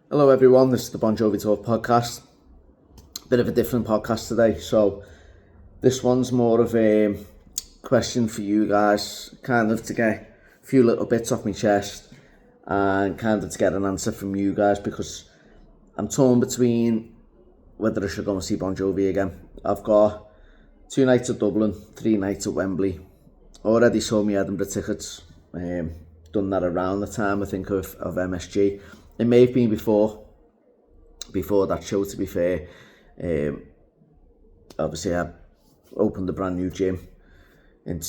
Hello everyone, this is the Bon Jovi Talk podcast. Bit of a different podcast today, so this one's more of a question for you guys, kind of to get a few little bits off my chest and kind of to get an answer from you guys, because I'm torn between whether I should go and see Bon Jovi again. I've got 2 nights at Dublin, 3 nights at Wembley. Already sold me Edinburgh tickets, done that around the time I think of MSG. It may have been before that show, to be fair. Obviously I opened a brand new gym in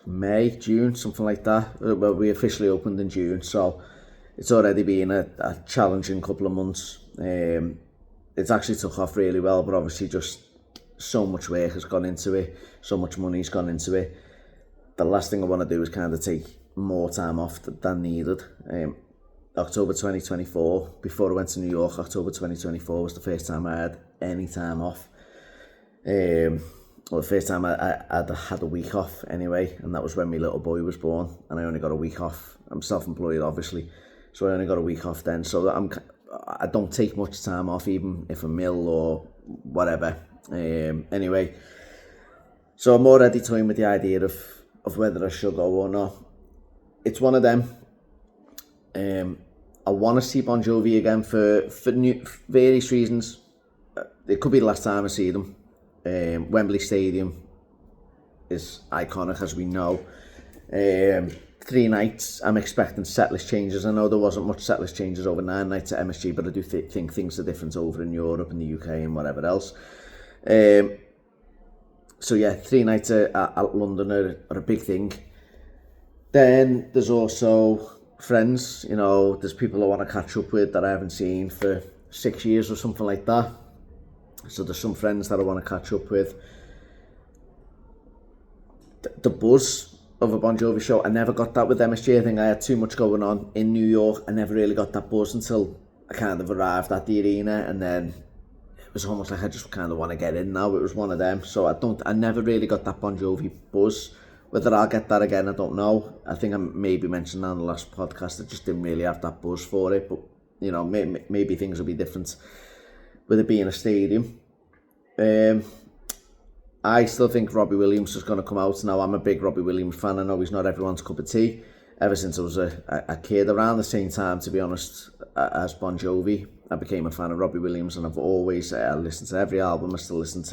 May, June, something like that. Well, we officially opened in June, so it's already been a challenging couple of months. It's actually took off really well, but obviously just so much work has gone into it, so much money's gone into it. The last thing I want to do is kind of take more time off than needed. October 2024, before I went to New York, October 2024 was the first time I had any time off. Well, the first time I'd had a week off anyway, and that was when my little boy was born, and I only got a week off. I'm self-employed, obviously, so I only got a week off then. So I don't take much time off, even if I'm ill or whatever. Anyway, so I'm already toying with the idea of whether I should go or not. It's one of them. I want to see Bon Jovi again for various reasons. It could be the last time I see them. Wembley Stadium is iconic, as we know. 3 nights, I'm expecting setlist changes. I know there wasn't much setlist changes over 9 nights at MSG, but I do think things are different over in Europe and the UK and whatever else. So yeah, 3 nights at London are a big thing. Then there's also friends, there's people I want to catch up with that I haven't seen for 6 years or something like that. So there's some friends that I want to catch up with. The buzz of a Bon Jovi show, I never got that with MSG. I think I had too much going on in New York. I never really got that buzz until I kind of arrived at the arena, and then it was almost like I just kind of want to get in now. It was one of them. So I never really got that Bon Jovi buzz. Whether I'll get that again, I don't know. I think I maybe mentioned that on the last podcast. I just didn't really have that buzz for it. But, maybe things will be different with it being a stadium. I still think Robbie Williams is going to come out. Now, I'm a big Robbie Williams fan. I know he's not everyone's cup of tea. Ever since I was a kid, around the same time, to be honest, as Bon Jovi, I became a fan of Robbie Williams. And I've always listened to every album. I still listen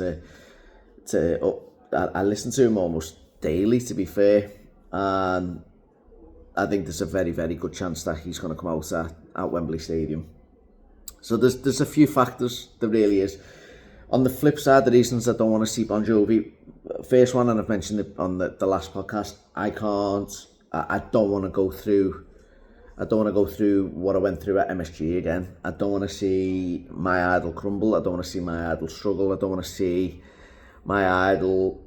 I listen to him almost daily, to be fair, and I think there's a very, very good chance that he's going to come out at Wembley Stadium. So there's a few factors, there really is. On the flip side, the reasons I don't want to see Bon Jovi, first one, and I've mentioned it on the last podcast, I don't want to go through what I went through at MSG again. I don't want to see my idol crumble. I don't want to see my idol struggle. I don't want to see my idol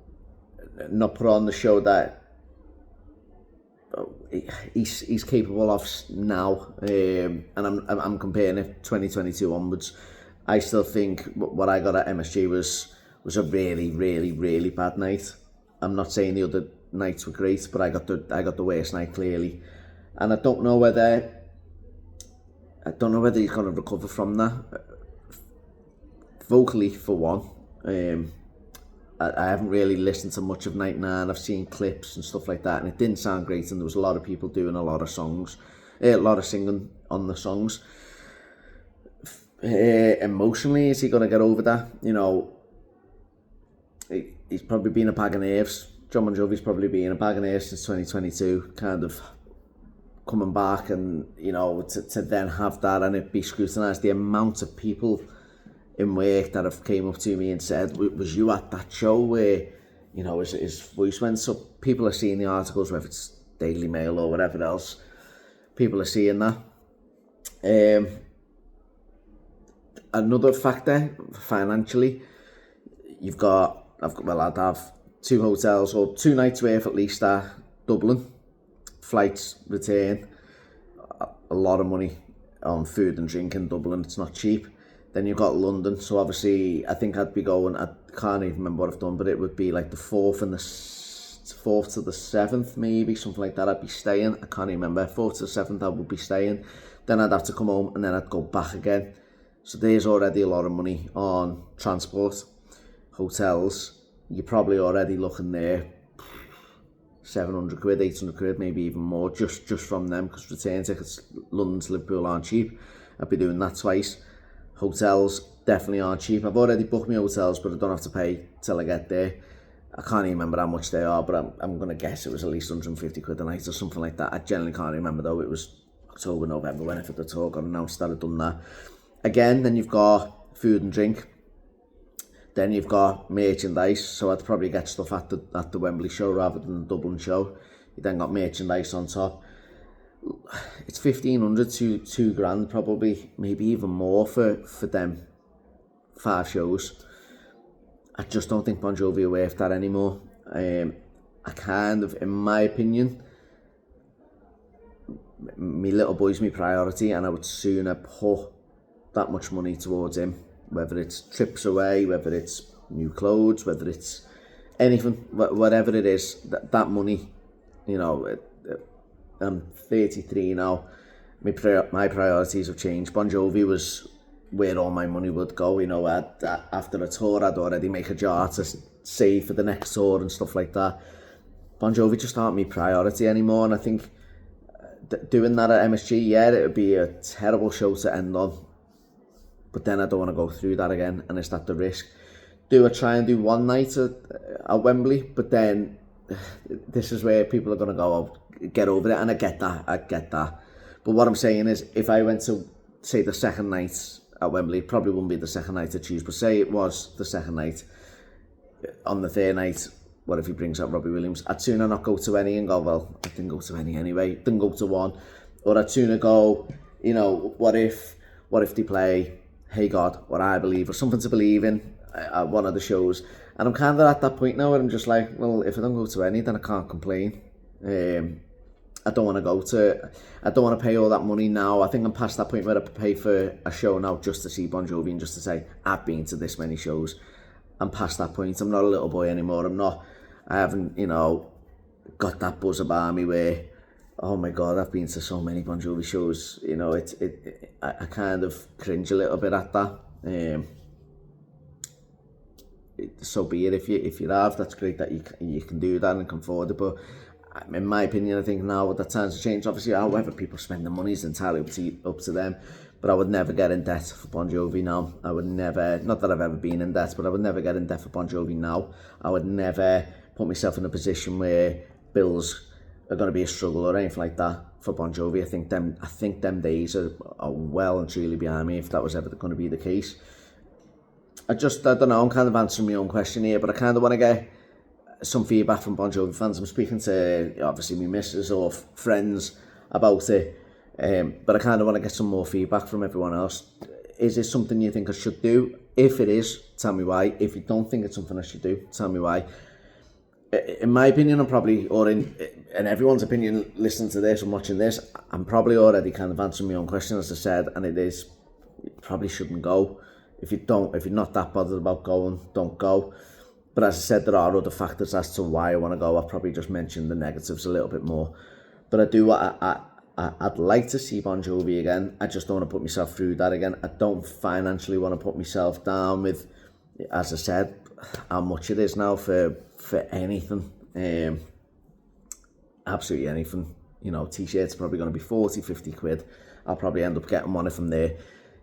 not put on the show that he's capable of now, and I'm comparing it 2022 onwards. I still think what I got at MSG was a really, really, really bad night. I'm not saying the other nights were great, but I got the worst night clearly, and I don't know whether he's going to recover from that. Vocally, for one. I haven't really listened to much of Night 9. I've seen clips and stuff like that, and it didn't sound great, and there was a lot of people doing a lot of songs, a lot of singing on the songs. Emotionally, is he going to get over that? He's probably been a bag of nerves. John Bon Jovi's probably been a bag of nerves since 2022, kind of coming back, and, to then have that and it be scrutinised. The amount of people in work that have came up to me and said, was you at that show where, his voice went? So people are seeing the articles, whether it's Daily Mail or whatever else, people are seeing that. Another factor, financially, I'd have 2 hotels or 2 nights worth at least at Dublin, flights, return, a lot of money on food and drink in Dublin. It's not cheap. Then you've got London, so obviously I think I'd be going, I can't even remember what I've done, but it would be like the 4th to the 7th, maybe, something like that. I'd be staying, I can't even remember, 4th to the 7th I would be staying. Then I'd have to come home and then I'd go back again. So there's already a lot of money on transport, hotels. You're probably already looking there 700 quid, 800 quid, maybe even more, just from them, because return tickets London to Liverpool aren't cheap. I'd be doing that twice. Hotels definitely aren't cheap. I've already booked my hotels, but I don't have to pay till I get there. I can't even remember how much they are, but I'm going to guess it was at least 150 quid a night or something like that. I generally can't remember though. It was October, November, whenever the tour got announced that I'd done that. Again, then you've got food and drink. Then you've got merchandise, so I'd probably get stuff at the Wembley show rather than the Dublin show. You then got merchandise on top. It's 1,500 to £2,000 probably, maybe even more for them 5 shows. I just don't think Bon Jovi are worth that anymore. I kind of, in my opinion, my little boy's my priority, and I would sooner put that much money towards him, whether it's trips away, whether it's new clothes, whether it's anything, whatever it is, that money, you know, I'm 33 now, my priorities have changed. Bon Jovi was where all my money would go, you know. After a tour, I'd already make a jar to save for the next tour and stuff like that. Bon Jovi just aren't my priority anymore, and I think doing that at MSG, yeah, it would be a terrible show to end on, but then I don't want to go through that again, and is that the risk? Do I try and do one night at Wembley, but then this is where people are going to go, oh, get over it, and I get that. But what I'm saying is, if I went to, say, the second night at Wembley, it probably wouldn't be the second night to choose, but say it was the second night, on the third night, what if he brings out Robbie Williams? I'd sooner not go to any and go, well, I didn't go to any anyway, didn't go to one. Or I'd sooner go, you know, what if they play Hey God, What I Believe, or Something to Believe In at one of the shows. And I'm kind of at that point now where I'm just like, well, if I don't go to any, then I can't complain. I don't want to pay all that money now. I think I'm past that point where I pay for a show now just to see Bon Jovi and just to say, I've been to this many shows. I'm past that point. I'm not a little boy anymore. I haven't, you know, got that buzz about me where, oh my God, I've been to so many Bon Jovi shows. You know, I kind of cringe a little bit at that. So be it. If you have, that's great that you can do that and can afford it. But in my opinion, I think now that times have changed. Obviously, however people spend the money is entirely up to them. But I would never get in debt for Bon Jovi now. I would never, not that I've ever been in debt, but I would never get in debt for Bon Jovi now. I would never put myself in a position where bills are going to be a struggle or anything like that for Bon Jovi. I think them days are well and truly behind me, if that was ever going to be the case. I don't know, I'm kind of answering my own question here, but I kind of want to get some feedback from Bon Jovi fans. I'm speaking to, obviously, my missus or friends about it, but I kind of want to get some more feedback from everyone else. Is it something you think I should do? If it is, tell me why. If you don't think it's something I should do, tell me why. In my opinion, I'm probably, or in everyone's opinion, listening to this and watching this, I'm probably already kind of answering my own question, as I said, and it is, you probably shouldn't go. If you're not that bothered about going, don't go. But as I said, there are other factors as to why I want to go. I've probably just mentioned the negatives a little bit more. But I'd like to see Bon Jovi again. I just don't want to put myself through that again. I don't financially want to put myself down with, as I said, how much it is now for anything. Absolutely anything. You know, t-shirts are probably going to be 40, 50 quid. I'll probably end up getting one from there.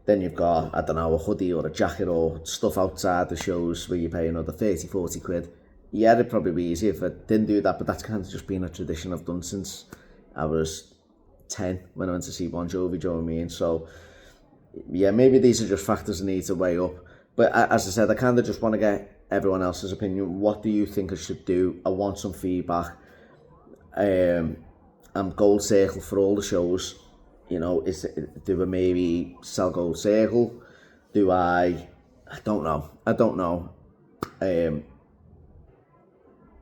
Then you've got, I don't know, a hoodie or a jacket or stuff outside the shows where you pay another 30, 40 quid. Yeah, it'd probably be easy if I didn't do that, but that's kind of just been a tradition I've done since I was 10 when I went to see Bon Jovi, do you know what I mean? So, yeah, maybe these are just factors I need to weigh up. But as I said, I kind of just want to get everyone else's opinion. What do you think I should do? I want some feedback. I'm Gold Circle for all the shows. You know, do I maybe sell Gold Circle? I don't know.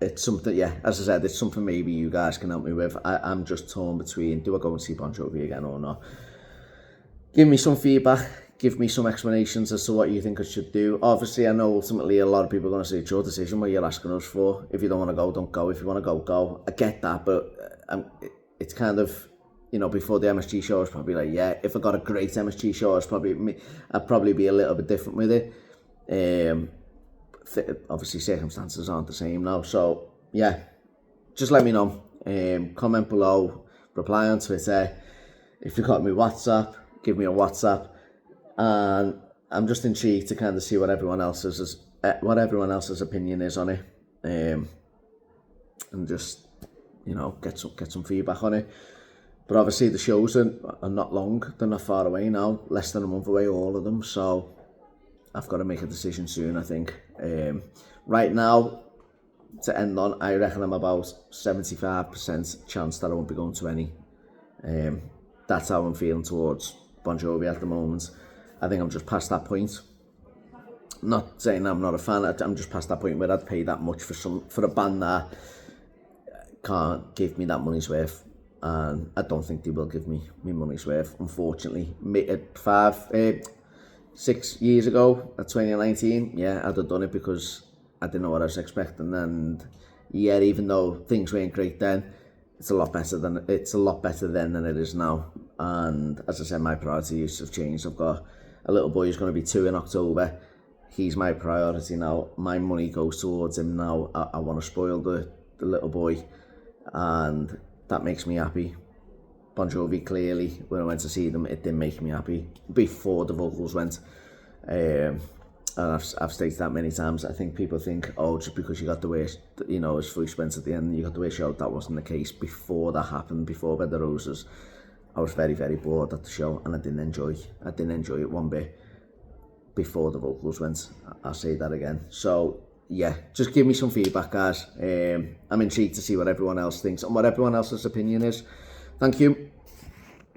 It's something, yeah, as I said, it's something maybe you guys can help me with. I'm just torn between, do I go and see Bon Jovi again or not? Give me some feedback, give me some explanations as to what you think I should do. Obviously, I know ultimately a lot of people are going to say it's your decision, what you're asking us for. If you don't want to go, don't go. If you want to go, go. I get that, but it's kind of, you know, before the MSG show, I was probably like, yeah, if I got a great MSG show, I'd probably be a little bit different with it. Obviously, circumstances aren't the same now. So, yeah, just let me know. Comment below, reply on Twitter. If you've got me WhatsApp, give me a WhatsApp. And I'm just intrigued to kind of see what everyone else's opinion is on it. And just, you know, get some feedback on it. But obviously the shows are not long, they're not far away now, less than a month away, all of them, so I've got to make a decision soon, I think. Right now, to end on, I reckon I'm about 75% chance that I won't be going to any. That's how I'm feeling towards Bon Jovi at the moment. I think I'm just past that point. Not saying I'm not a fan, I'm just past that point where I'd pay that much for a band that can't give me that money's worth, and I don't think they will give me money's worth, unfortunately. 6 years ago, at 2019, yeah, I'd have done it because I didn't know what I was expecting, and yeah, even though things weren't great then, it's a lot better then than it is now. And as I said, my priorities have changed. I've got a little boy who's going to be 2 in October. He's my priority now. My money goes towards him now. I want to spoil the little boy, and that makes me happy. Bon Jovi, clearly, when I went to see them, it didn't make me happy before the vocals went. And I've stated that many times. I think people think, oh, just because you got the way, you know, his voice went at the end, you got the way show. That wasn't the case. Before that happened, before Bed of Roses, I was very, very bored at the show, and I didn't enjoy it one bit. Before the vocals went, I'll say that again. So yeah, just give me some feedback, guys. I'm intrigued to see what everyone else thinks and what everyone else's opinion is. Thank you.